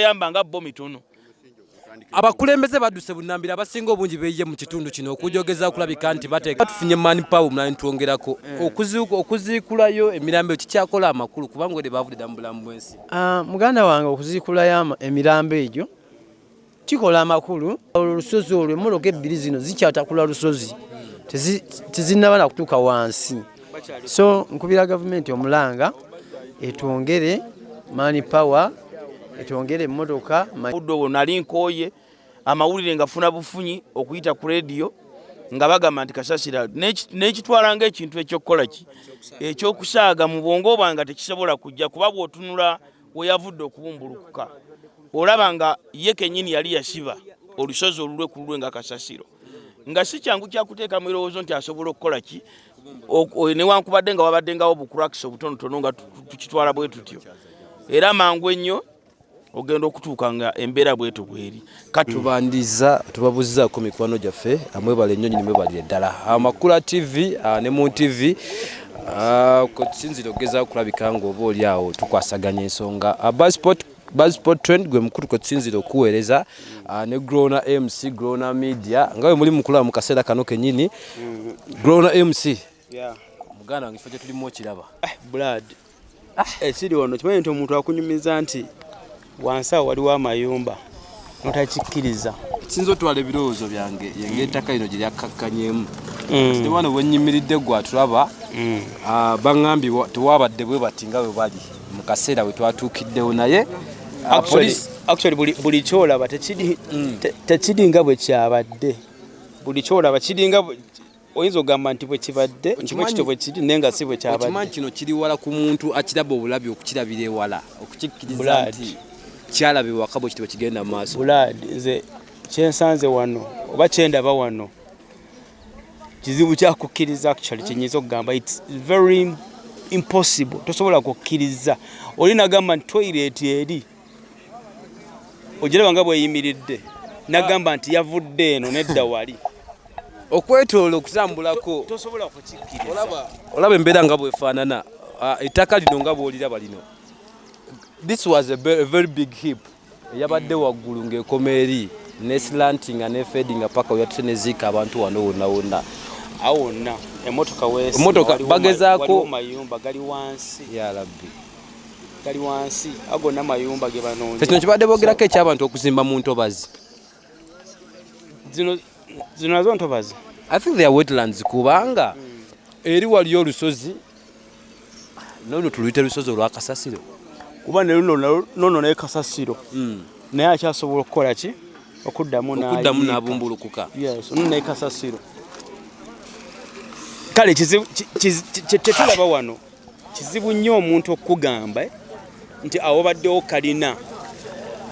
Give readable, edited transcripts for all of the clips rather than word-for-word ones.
yamba nga bo mitono abakulembeze baduse bunambira abasinga obungi beeye mu kitundu kino okujogeza okulabika nti bateeka tufunye mani pawu mulani twongerako okuziikulayo emirambo kikyakola amakulu kubanga ode bavudde mu bulamu bw'ensi. Muganda wange okuziikulayo emirambo egyo kikola amakulu. Olusozi olwo emmotoka ebbiri zino zikyatakula lusozi tezinnaba na kutuuka wansi. So nkubira gavumenti omulanga etwongere mani pawa, etwongere emmotoka. Buddo nali nkooye amawulire ngafuna bufunyi okuyita ku radio nga bagamba nti kasasira n'ekitwala ng'ekintu ekyokukola ki ekyokusaaga mu bwongo bwanga tekisobola kujja kuba bw'otunula we yavudde okubumbulukuka olaba nga ye kennyini yali yasiba olusozi olulwe ku lulwe nga kasasiro nga si kyangu kyakuteeka mu birowoozo nti asobola okukola ki newankubadde nga wabaddengawo bukurakisi obutonotono nga tukitwala bwe tutyo era mangu ennyo ogenda okutuuka nga embeera bwetu bweri. Tubabuuzizaako mikwano gyaffe amwebale ennyo nyini mwebalire ddala Amakula TV ne mu TV kusinzira okugezaako kulabika ng'oba oli awo tukwasaganya ensonga Buzzsport Trend gwe mukulu kwe tusinzira okuweereza ne Grona MC Grona Media nga we muli mukulaba mu kaseera kano kennyini Grona MC muganda wange ifo gye tulimu okiraba Brad ekiri wano kimanyi nti omuntu akunyumiza nti wansi awo waliwo amayumba notakikkiriza sinza otwala ebirowoozo byange yenge ettaka lino gye lyakkakkanyemu ne wano bwennyimiridde gwe atulaba baŋŋambye tewabadde bwe bati nga bwe bali mu kaseera we twatuukiddewo naye actually buli kyolaba tekiri nga bwe kyabadde buli kyolaba kiringa oyinza ogamba nti bwe kibadde ekyo bwe kiri naye nga si bwe kyabadde. Okimanyi kino kiri wala ku muntu akiraba obulabi okukirabira ewala okukikkiriza nti kyalabibwa waka bwe kitibwe kigenda mu maaso. Nze kyensanze wano oba kyendaba wano kizibu kyakukkiriza actually kyenyiza okugamba it's very impossible tosobola kukkiriza oli nagamba nti toilet eri ogiraba nga bweyimiridde nagamba nti yavudde eno nedda wali okwetoola okutambulako tosobola kukikkiriza olaba embeera nga bwefaanana ettaka lino nga bwoliraba lino this was a very big hip eyabadde waggulu ng'ekoma eri neslantinga nefedinga paka weyatuse neziika abantu wano wonna wonna awo wonna emmotoka bagezaako mayumba gali wansi ya rabbi gali wansi agonna mayumba ge banonze kino kibadde boogerako ekyabantu okuzimba mu ntobazi zino nazo ntobazi I think they are wetlands kubanga eri waliyo olusozi nono tuluyita lusozi olwa Kasasiro kuba ne nono ne Kasasiro naye akyasobola okukola ki okuddamu n'abumbulukuka yes ne Kasasiro kale tetulaba wano kizibu nnyo omuntu okugamba nti awo baddewo kalina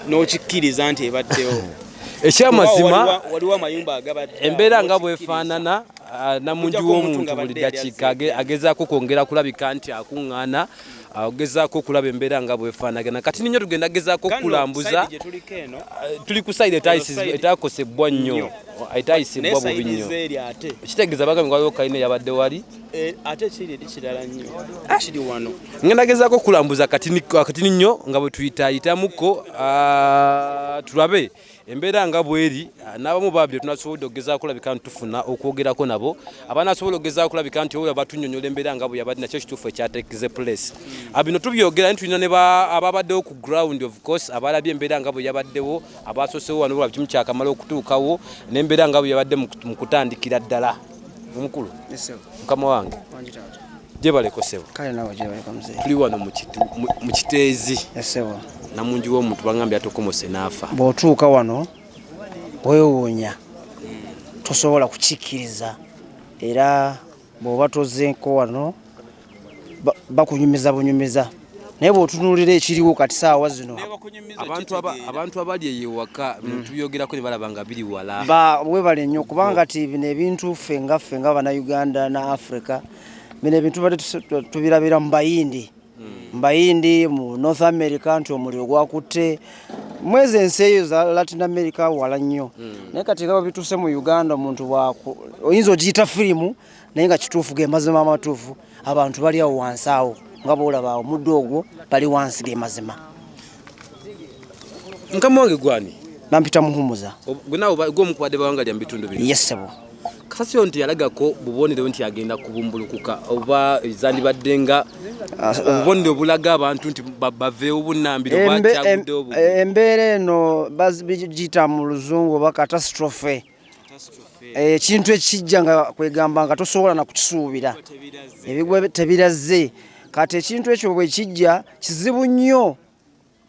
n'okikkiriza nti ebaddewo ekyamazima waliwo amayumba agabadde embeera nga bwefaanana namungi w'omuntu buli dakiika agezaako kwongera kulabika nti akuŋŋaana agezaako okulaba embeera nga bwefaanagana kati nnyo tugenda gezaako okulambuza tuli ku sayidi etakosebwa nnyo etayisibwa bubi nnyo kitegeeza bagambe waliwo kalina yabadde wali ate kiri kirala nnyo kiri wano ngenda gezaako okulambuza kati nnyo nga bwe tuyitaayitamuko tulabe embeera nga bweri n'abamu baabire tunasobodde okugezaako kulabika nti tufuna okwogerako nabo abanasobola okugezaako kulabika nti oyo batunnyonnyola embeera nga bwe yabadde nakyo ekituufu ekyateekeze place bino tubyogera nti tulina ne ababaddewo ku ground of course abalabye embeera nga bwe yabaddewo abasosewo wano bula kimu kyakamala okutuukawo n'embeera nga bwe yabadde mu kutandikira ddala omukulu mukama wange gyebaleko sebo tuli wano mu kiteezi namungi w'omuntu bagambye atokomose n'afa bw'otuuka wano weewuunya tosobola kukikkiriza era bw'oba tozeeko wano bakunyumiza bunyumiza naye bw'otunuulira ekiriwo kati saawa zino abantu abali eyewaka tubyogerako ne balaba nga biri wala webale nnyo kubanga ti bino ebintu ffe nga bannayuganda na Africa bino ebintu badde tubirabira mu Bayindi mu North America nti omuliro gwakutte mwezi ensi eyo za Latin America wala nnyo naye kati nga babituuse mu Uganda omuntu oyinza ogiyita firimu naye nga kituufu ge mazima amatuufu abantu bali awo wansi awo nga boolaba omuddo ogwo bali wansi ge mazima Mukama wange gwani nampita Muhumuza gwe omukwadde bawangalya mu bitundu bino yes sebo Kasasiro nti yalagako bubonero nti agenda kubumbulukuka oba zandibadde nga obubonero obulaga abantu nti baveewo bunnambiro bakyagudde obu embeera eno bazigiyita mu luzungu oba catastrophe ekintu ekijja nga kwegamba nga tosobola na kukisuubira ebigwe tebirazze kati ekintu ekyo bwe kijja kizibu nnyo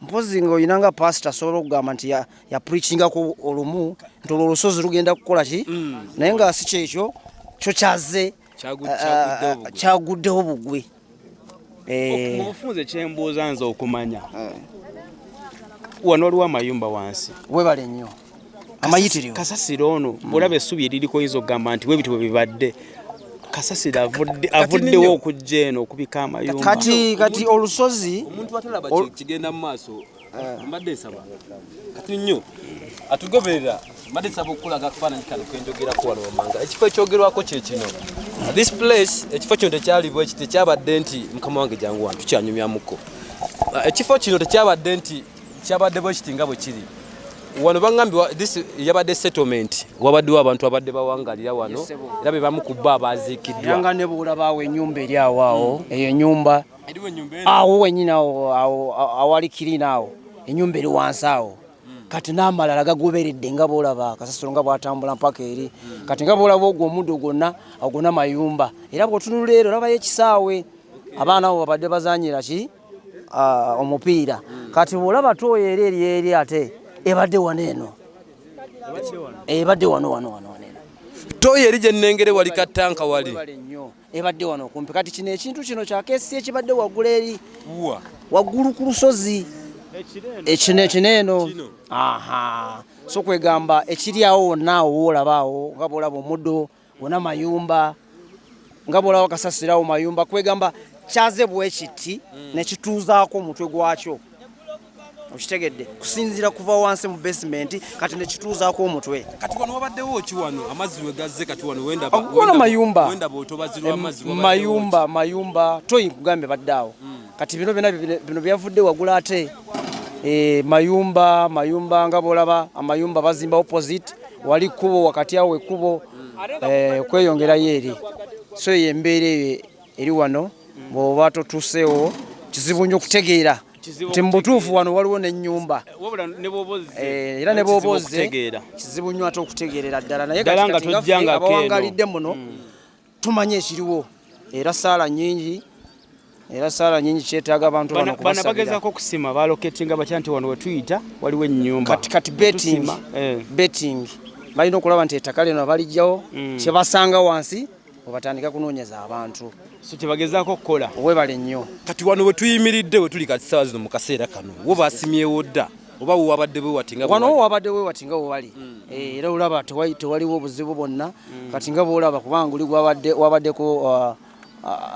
mpozi ng'olina nga pastor asobola okugamba nti ya preachingako olumu nti olwo olusozi lugenda kukola ki naye nga si kyekyo kyo kyaze kyaguddewo bugwe mufunze kyembuuza nze okumanya wano waliwo amayumba wansi webale nnyo amayitirivu Kasasiro ono bw'olaba essubi eririko oyinza okugamba nti webiti bwe bibadde Kasasiro avuddewo okujja eno okubika amayumba kati olusozi omuntu atalaba kigenda mu maaso mbadde nsaba kati nnyo atugoberera mbadde nsaba okulaga akafaananyi kano kenjogerako wano wamanga ekifo ekyogerwako kye kino this place ekifo kino tekyaliwo tekyabadde nti mukama wange jangu wantu kyanyumyamuko ekifo kino tekyabadde nti kyabadde bwe kiti nga bwe kiri wano bangambye this yabadde settlement wabaddewo abantu abadde bawangalira wano era be bamu ku bbo abaziikiddwa yanga ne bulabaawo ennyumba eri awo eyo ennyumba awo wenyini awo awali kirina awo ennyumba eri wansi awo kati n'amalala gagoberedde nga boolaba Kasasiro nga bw'atambula mpaka eri kati nga boolaba ogwo omuddo gwonna agona mayumba era bw'otunula ero olabayo ekisaawe abaana abo babadde bazaanyira ki omupiira kati bw'olaba tooyo eri ate ebadde wano eno ebadde wano toyo eri gye nnengere wali katanka wali ebadde wano kumpi kati kino ekintu kino kyakesi ekibadde waggulu eri waggulu ku lusozi ekineeno so kwegamba ekiri awo wonna awo woolabaawo nga bwolaba omuddo wona mayumba nga bwolaba Kasasiro mayumba kwegamba kyaze bwekiti nekituuzaako omutwe gwakyo okitegedde kusinzira kuva wansi mu basement kati nekituuzaako omutwe kati wano wabaddewo ki wano amazzi we gazze kati wano wenda mayumba otobazirwa amazzi mayumba toyi kugambe baddaawo kati bino byavudde wagula ate mayumba nga boolaba amayumba bazimba opposite wali kkubo wakati awo ekkubo kweyongerayo eri so eyo embeera eyo eri wano bw'oba totuuseewo kizibu nnyo okutegeera nti mu butuufu wano waliwo n'ennyumba era ne bw'oba ozze kizibu nnyo ate okutegeerera ddala naye kati abawangalidde muno tumanye ekiriwo era saala nnyingi kyetaaga abantu bano kubasabira bana bagezako okusima baloketinga batya nti wano wetuyita waliwo ennyumba kati betting balina okulaba nti ettaka lino balijjawo kyebasanga wansi obatandika kunoonyeza abantu so kyebagezaako okukola webale nnyo kati wano wetuyimiridde wetuli kati ssaawa zino mu kaseera kano wo basimyewo dda oba wabadde bwewatinga wano wabadde bwewatinga wewali era olaba tewaliwo obuzibu bwonna kati nga bwolaba kubanga oli wabaddeko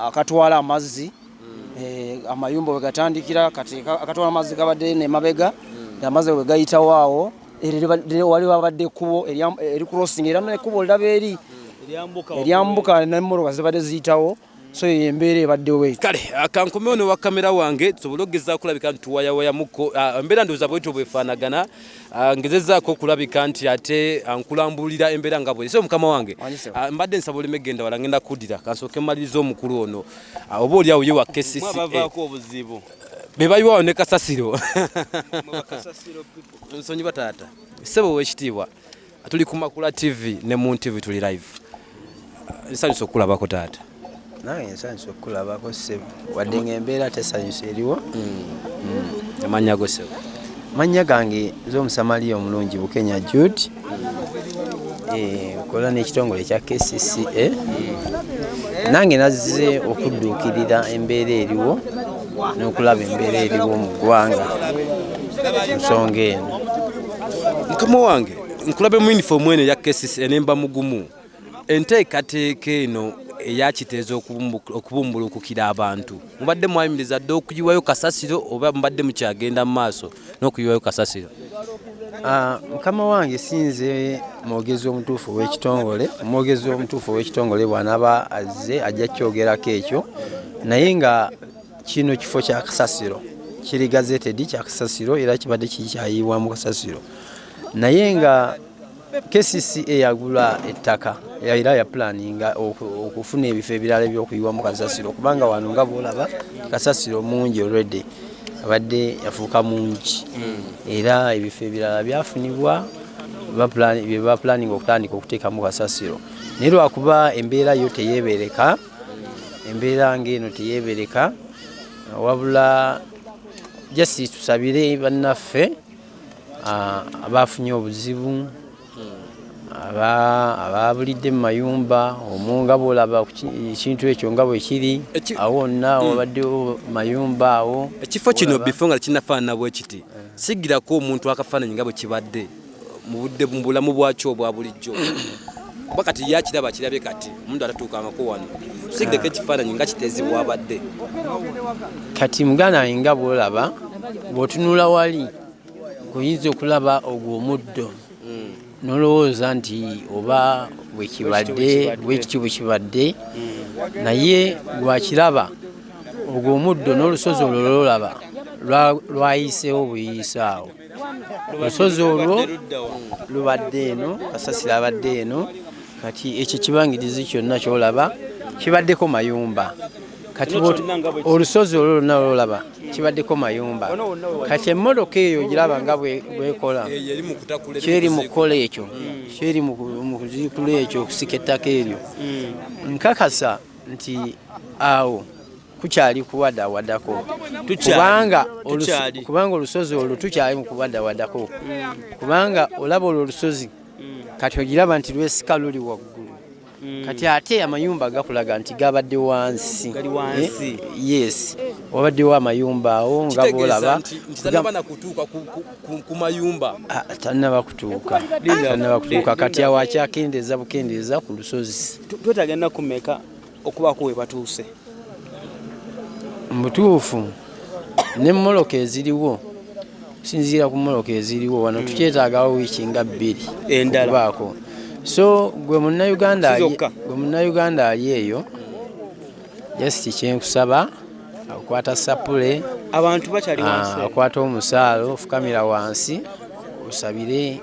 akatwala amazzi amayumba wegatandikira kati akatwala amazzi kabadde nemabega amazzi wegayitawo awo wali wabadde ekkubo eri crossing era nekkubo liraba eri eryambuka n'emmoloka zibadde ziyitawo so embeera ebaddewo kale kankomewo ne wa kamera wange tusobole okugezaako okulabika nti tuwayawayamuko embeera ndowooza bwetyo bwefaanagana ngezezaako okulabika nti ate nkulambulira embeera nga bweri so mukama wange mbadde nsaba oleme genda wala ngenda kuddira kansooke mmaliriza omukulu ono oba oli awo ye wa KCCA be bayiwawo ne Kasasiro nsonyiba taata ssebo w'ekitiibwa tuli ku Makula TV ne Moon TV tuli live nsanyusa okulabako taata nange nsanyusa okulabako ssebo wadde ng'embeera tesanyusa eriwo amannya go ssebo mannya gange z'omusamaliya omulungi Bukenya Jude kola n'ekitongole ekya KCCA nange nazze okudduukirira embeera eriwo n'okulaba embeera eriwo mu ggwanga nsonga eno mukama wange nkulabe mu uniform eno eya KCCA nemba mugumu enteekateeka eno eyakiteeza okubumbulukukira abantu mubadde mwayimiriza dde okuyiwayo Kasasiro oba mubadde mukyagenda mu maaso n'okuyiwayo Kasasiro mukama wange sinze mwogezi omutuufu w'ekitongole omwogezi omutuufu w'ekitongole bw'anaaba azze ajja kyogerako ekyo naye nga kino kifo kya Kasasiro kiri gazetted kya kasasiro era kibadde kikyayiibwa mu kasasiro naye nga KCCA yagula ettaka era ya planninga okufuna ebifo ebirala by'okuyiwa mu kasasiro kubanga wano nga bwolaba kasasiro mungi already abadde yafuuka mungi era ebifo ebirala byafunibwa ba planning okutandika okuteeka mu kasasiro naye lwakuba embeera yo teyeebereka embeera ng'eno teyeebereka wabula jasi tusabire bannaffe abafunye obuzibu ababulidde mu mayumba omunga bwolaba ekintu ekyo nga bwe kiri awo wonna wabaddewo mayumba awo ekifo kino bifo nga kinafaanana bwe kiti sigirako omuntu akafaananyi nga bwe kibadde mu bulamu bwakyo obwa bulijjo kuba kati yakiraba kirabye kati omuntu atatuukangako wano sigireko ekifaananyi nga kiteezi bwabadde kati muganda wange nga bwolaba bw'otunula wali kuyinza okulaba ogwo omuddo nolowooza nti oba bwekibadde bwekityo bwekibadde naye lwakiraba ogwo omuddo n'olusozi olwo lolaba lwayiseewo buyisaawo olusozi olwo lubadde eno kasasiro abadde eno kati ekyo kibangirizi kyonna kyolaba kibaddeko mayumba kati olusozi olwo lwonna lolaba kibaddeko mayumba kati emmotoka eyo giraba nga bwekola kyeri mu kukola ekyo kyeri mu kuzikula ekyo okusika ettaka eryo nkakasa nti awo kukyali kuwadawadako kubanga olusozi olwo tukyali mu kuwadawadako kubanga olaba olwo olusozi kati ogiraba nti lwesika luli waggulu kati ate amayumba gakulaga nti gabadde wansi yes wabaddewo amayumba awo nga bolaba tannaba kutuuka kati awo akyakendeeza bukendeeza ku lusozi twetagenda kumeka okubaako we batuuse mutuufu ne mmoloka eziriwo sinziira ku mmoloka eziriwo wano tukyetaagawo wiiki nga 2 endalabaako so gwe munnayuganda ali eyo just kyenkusaba akwata sapule abantu bakyali wansi akwata omusaalo ofukamira wansi osabire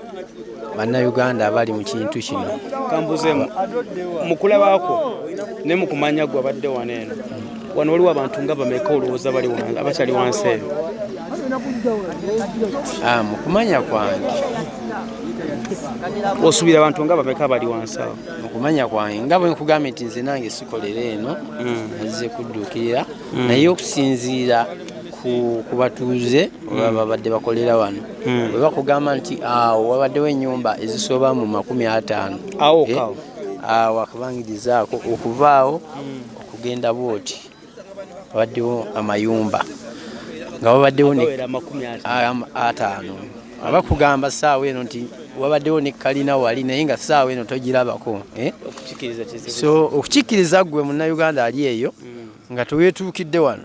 bannayuganda abali mu kintu kino kambuzeemu mukulabaako ne mukumanya gwe abadde wano eno wano waliwo abantu nga bameka olowooza bali abakyali wansi eyo mukumanya kwange osuubira abantu nga bameka bali wansi awo mukumanya kwange nga bwe nkugambye nti nze nange sikolera eno nazize kudduukirira naye okusinziira ku batuuze oba babadde bakolera wano bwe bakugamba nti awo wabaddewo ennyumba ezisoba mu 50 awo akabangirizaako okuvaawo okugenda bwoti wabaddewo amayumba nga wabaddewo 50 abakugamba saawa eno nti wabaddewo ne kalina wali naye nga saawa eno togirabako so okukikkiriza gwe munnayuganda ali eyo nga teweetuukidde wano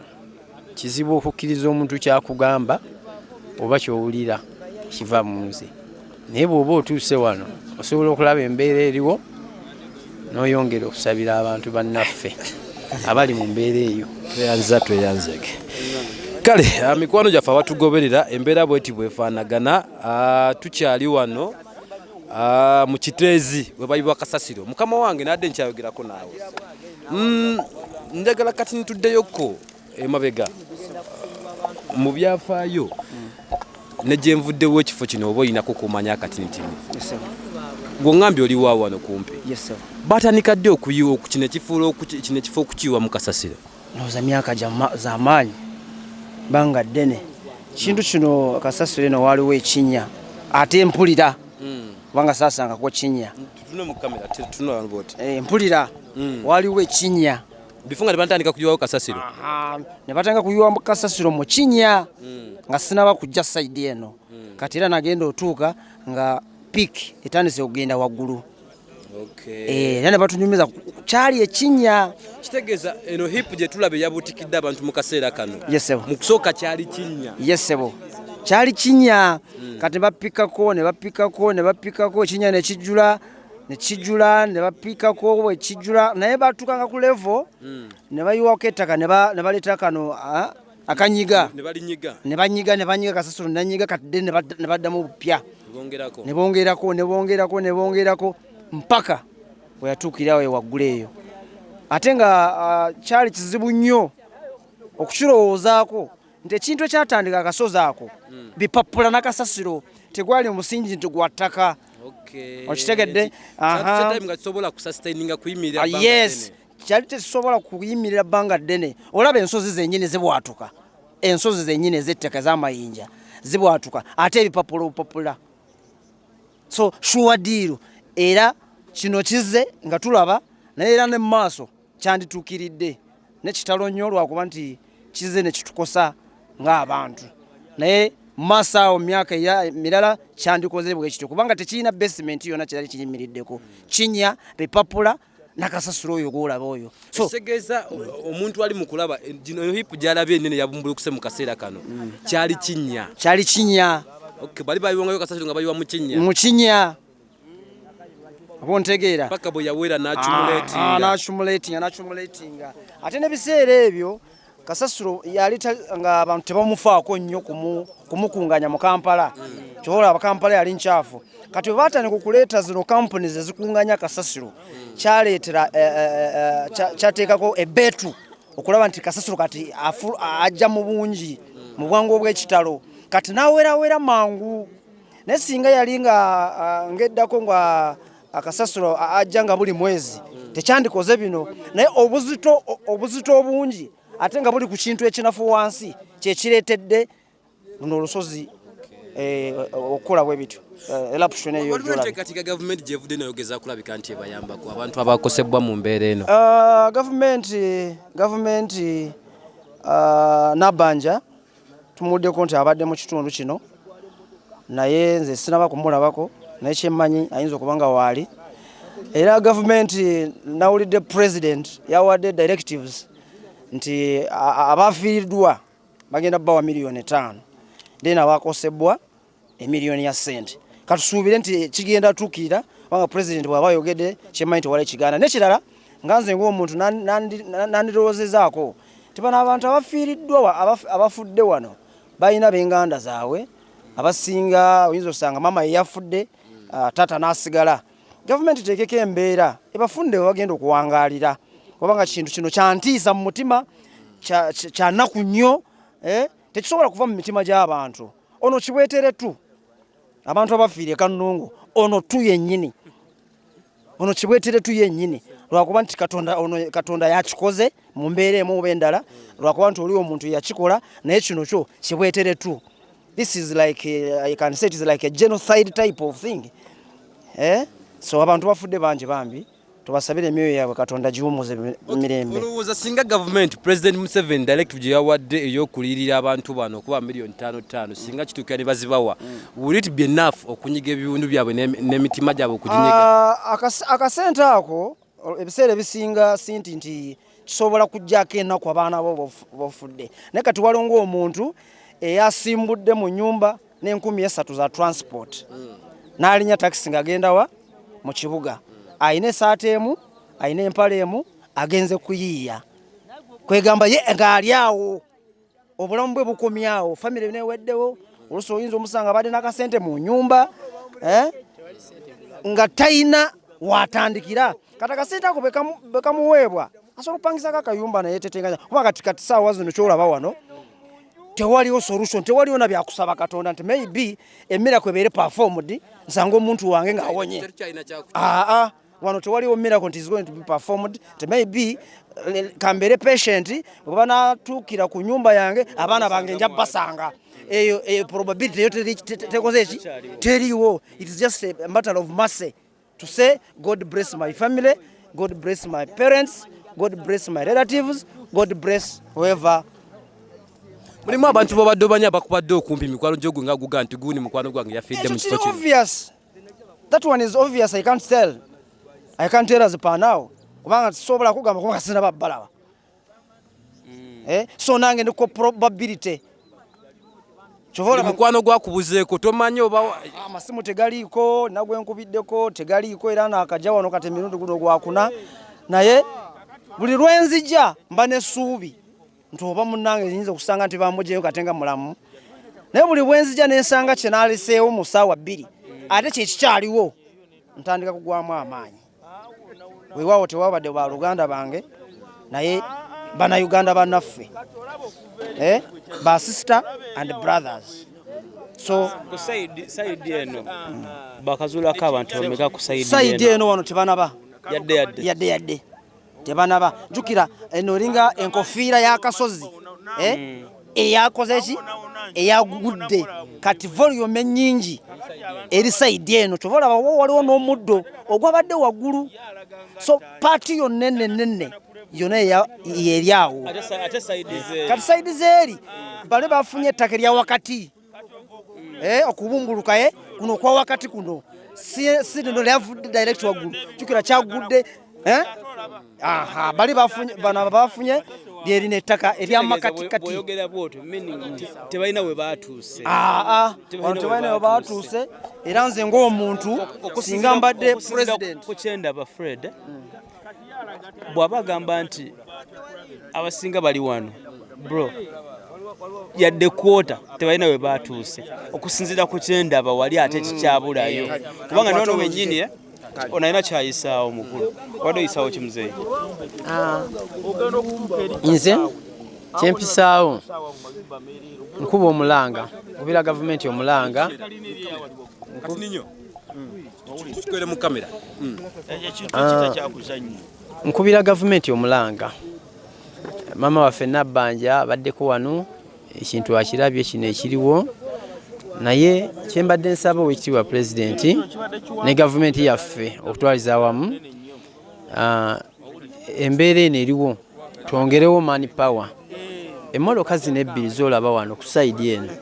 kizibu okukkiriza omuntu kyakugamba oba kyowulira kiva mu nze naye bw'oba otuuse wano osobola okulaba embeera eriwo n'oyongera okusabira abantu bannaffe abali mu mbeera eyo tweyanzeke kale mikwano gyaffe abatugoberera embeera bweti bwefaanagana tukyali wano mu kiteezi bwe bayibwa kasasiro mukama wange nadde nkyayogerako naawe njagala kati nituddeyoko emabega mu byafaayo ne gye nvuddewo ekifo kino oba olinako kumanya akatinitini gwongambye oli waawo wano kumpi batandika dde okuyiwa kino ekifo okukiyiwa mu kasasiro noza myaka z'amaanyi banga ddene kintu kino kasasiro eno waliwo ekinnya ate mpulira kubanga saasangako kinnya mpulira waliwo ekinnya bifunga ne batandika kuyiwawo kasasiro ne batandika kuyiwa kasasiro mu kinnya nga sinaba kujja sayidi eno kati era nagenda otuuka nga piki etandise okugenda waggulu era ne batunyumiza kyali ekinnya kitegeeza eno hip gye tulabe yabutikidde abantu mu kaseera kano mu kusooka kyali kinnya yesebo kyali kinnya kati ne bapikako ekinnya nekijula ne bapikako bwekijula naye batukanga ku levo ne bayiwako ettaka ne baleeta kano akanyiga ne banyiga kasasiro nanyiga katide ne baddamu bupya ne bongerako mpaka bwe yatuukira we wagguleeyo ate nga kyali kizibu nnyo okukirowoozaako nti ekintu ekyatandika akasozi ako bipapula n'akasasiro tegwali omusingi nti gwa ttaka okitegedde yes kyali tekisobola kuyimirira bbanga ddene olaba ensozi zennyini zibwatuka ensozi zennyini ez'ettaka z'amayinja zibwatuka ate ebipapula so sure deal era kino kize nga tulaba naye era ne maaso kyandituukiridde nekitalo nnyo lwakuba nti kize ne kitukosa ng'abantu naye maaso awo myaka mirala kyandikoze bwe kityo kubanga tekirina basement yonna kirali kiyimiriddeko kinya bipapula nakasasiro oyo gwolaba oyo kitegeeza omuntu ali mu kulaba gino hipu gyalabye ennene yabumbulukuse mu kaseera kano kyali kinya bali bayiwangayo kasasiro nga bayiwa mu kinya abontegeera paka bwe yawera n'accumulatinga ate n'ebiseera ebyo kasasiro yali nga abantu tebamufaako nnyo kumukunganya mu Kampala kyobola abakampala yali nkyafu kati bwe baatandika okuleeta zino companies ezikunganya kasasiro kyateekako ebbeetu okulaba nti kasasiro kati ajja mu bungi mu bwangu obw'ekitalo kati n'awerawera mangu naye singa yali nga ng'eddako nga akasasiro ajja nga buli mwezi tekyandikoze bino naye obuzito obungi ate nga buli ku kintu ekinafu wansi kyekireetedde luno olusozi okukola bwe bityo eruption eyo katika gavumenti gyevudde nayogeza kulabika nti ebayambako abantu abakosebwa mu mbeera eno gavumenti Nabbanja tumuddeko nti abadde mu kitundu kino naye nze sinaba kumulabako naye kyemmanyi ayinza okuba nga waali era gavumenti nawulidde president yawadde directives nti abafiiriddwa bagenda bawa miliyoni 5 then abakosebwa emiliyoni ya sente katusuubire nti kigenda tuukirira kubanga president bw'aba ayogedde kyemmanyi tewali ekigaana n'ekirala nga nze ng'omuntu nandirowoozezaako nti bano abantu abafiiriddwa abafudde wano balina b'enganda zaabwe abasinga oyinza osanga mama yeyafudde taata n'asigala gavumenti teekeko embeera ebafunde we bagenda okuwangaalira kubanga kintu kino kyantiisa mu mutima kyanaku nnyo tekisobola kuva mu mitima gy'abantu ono kibwetere tu abantu abafiire Kanungu ono tu yennyini ono kibwetere tu yennyini lwakuba nti Katonda yakikoze mu mbeera emu oba endala lwakuba nti oliwo omuntu yakikola naye kino kyo kibwetere tu. This is like I can say it is like a genocide type of thing. So abantu bafudde bangi bambi tubasabire emyoyo yaabwe Katonda giwumuze mirembe. Olowooza singa government President Museveni directive gye yawadde ey'okuliyirira abantu bano okuba miliyoni 5 singa kituukira ne bazibawa will it be enough okunyiga ebiwundu byabwe n'emitima gyabwe okuginyiga? Akasente ako ebiseera ebisinga sinti nti kisobola kujjako ennaku abaana bo bafudde naye kati walonga omuntu eyasimbudde mu nnyumba n'3,000 za transport n'alinya taxi ng'agenda wa mu kibuga ayina esaati emu ayina empale emu agenze kuyiiya kwegamba ye ng'ali awo obulamu bwe bukomyawo famire neweddewo oluusi oyinza omusanga abadde n'akasente mu nnyumba nga tayina watandikira kati akasente ako bekamuweebwa asobola okupangisako akayumba naye tetenganya kuba kati saawa zino kyolaba wano tewaliwo solution tewaliwo na byakusaba Katonda nti maybe emiracle ebeere performed nsanga omuntu wange ng'awonye wano tewaliwo miracle nti is going to be performed nti maybe kambere patient bwe natuukira ku nyumba yange abaana bange nja basanga eyo probability eyo tekoze eki teriwo. It is just a matter of mercy to say God bless my family, God bless my parents, God bless my relatives, God bless whoever. Mulimu abantu babadde obanya bakubadde okumpi mikwano gyogwe nga guga nti guni mukwano gwange yafidde mu kifo kino. Obvious. That one is obvious. I can't tell as per now. Kubanga sobola kugamba kubanga sina babbalaba. So nange ndiko probability. Chovola mukwano gwakubuzeeko tomanyi oba amasimu tegaliiko nagwe nkubiddeko tegaliiko era nakajja wano kati emirundi guno gwakuna naye buli lwenzija mba n'essuubi nti oba munnange nyinza okusanga nti bamugyeyo katenga mulamu naye buli bwenzija nensanga kye naliseewo mu ssaawa 2 ate kyekikyaliwo ntandika kugwamu amaanyi weewaawo tewabadde ba luganda bange naye bannayuganda bannaffe ba sister and brothers so ku sayidi eno bakazuulako abantu bameka ku sayidi eno wano tebanaba yadde tebanaba jukira eno olinga enkofiira y'akasozi eyakoze ki eyagudde kati volume ennyingi eri sayidi eno kyova olaba waliwo n'omuddo ogwabadde waggulu so paati yonna ennene yonna yeri awo kati sayidi zeeri bale bafunye ettaka erya wakati okubumbuluka kuno okwa wakati kuno si lino lyavudde direct waggulu jukira kyagudde bali bano bafunye lyerina ettaka eryamakatikati tebalina we batuuse tebalina we batuuse era nze ng'omuntu singa mbadde president kukyendaba Fred bw'aba agamba nti abasinga bali wano bro yadde kwota tebalina we batuuse okusinziira ku kyendaba wali ate kikyabulayo kubanga nono wennyini onalina kyayisaawo mukulu wadde oyisaawo kimuzeeyi nze kyempisaawo nkuba omulanga nkubira gavumenti omulanga nkubira gavumenti omulanga mama waffe Nabbanja abaddeko wano ekintu akirabye kino ekiriwo naye kyembadde nsaba owekitiibwa pulezidenti ne gavumenti yaffe okutwaliza awamu embeera eno eriwo twongerewo mani power emmotoka zino 2 zolaba wano ku sayidi eno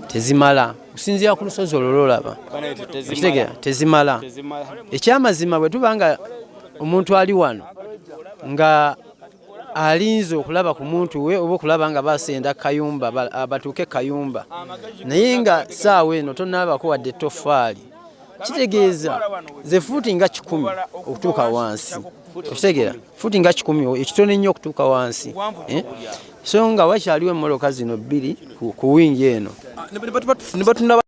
tezimala kusinziira ku lusozi olwo lolaba ekitegera tezimala ekyamazima bwe tubanga omuntu ali wano nga alinze okulaba ku muntu we oba okulaba nga basenda Kayumba batuuke Kayumba naye nga saawa eno tonabako wadde ettofaali kitegeeza ze fuuti nga 10 okutuuka wansi okitegeera fuuti nga 10 ekitone nnyo okutuuka wansi so nga wakyaliwo emmotoka zino 2 ku wingi eno